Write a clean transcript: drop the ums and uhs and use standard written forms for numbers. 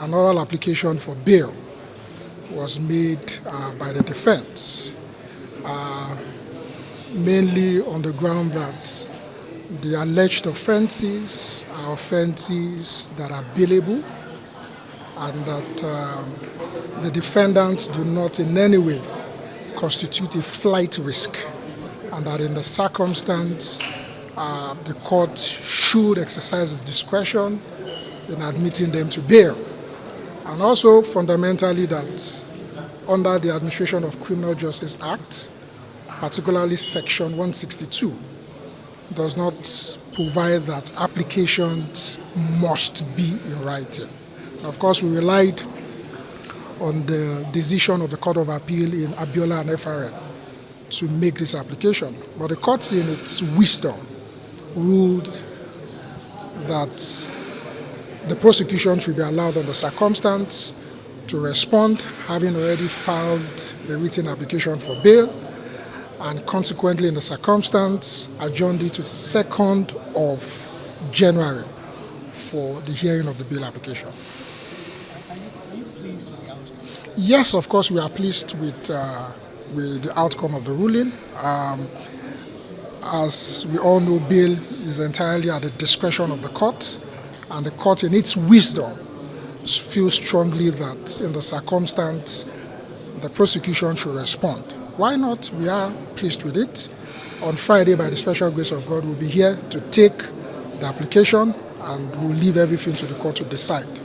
an oral application for bail was made by the defense, mainly on the ground that the alleged offenses are offenses that are bailable, and that the defendants do not in any way constitute a flight risk, and that in the circumstance the court should exercise its discretion in admitting them to bail. And also fundamentally that under the Administration of Criminal Justice Act, particularly Section 162, does not provide that applications must be in writing. And of course, we relied on the decision of the Court of Appeal in Abiola and FRN to make this application. But the court, in its wisdom, ruled that the prosecution should be allowed on the circumstance to respond, having already filed a written application for bail, and consequently in the circumstance adjourned it to 2nd of January for the hearing of the bail application. Are you pleased with the outcome? Yes, of course we are pleased with the outcome of the ruling. As we all know, bail is entirely at the discretion of the court, and the court in its wisdom feels strongly that in the circumstance the prosecution should respond. Why not? We are pleased with it. On Friday, by the special grace of God, we'll be here to take the application, and we'll leave everything to the court to decide.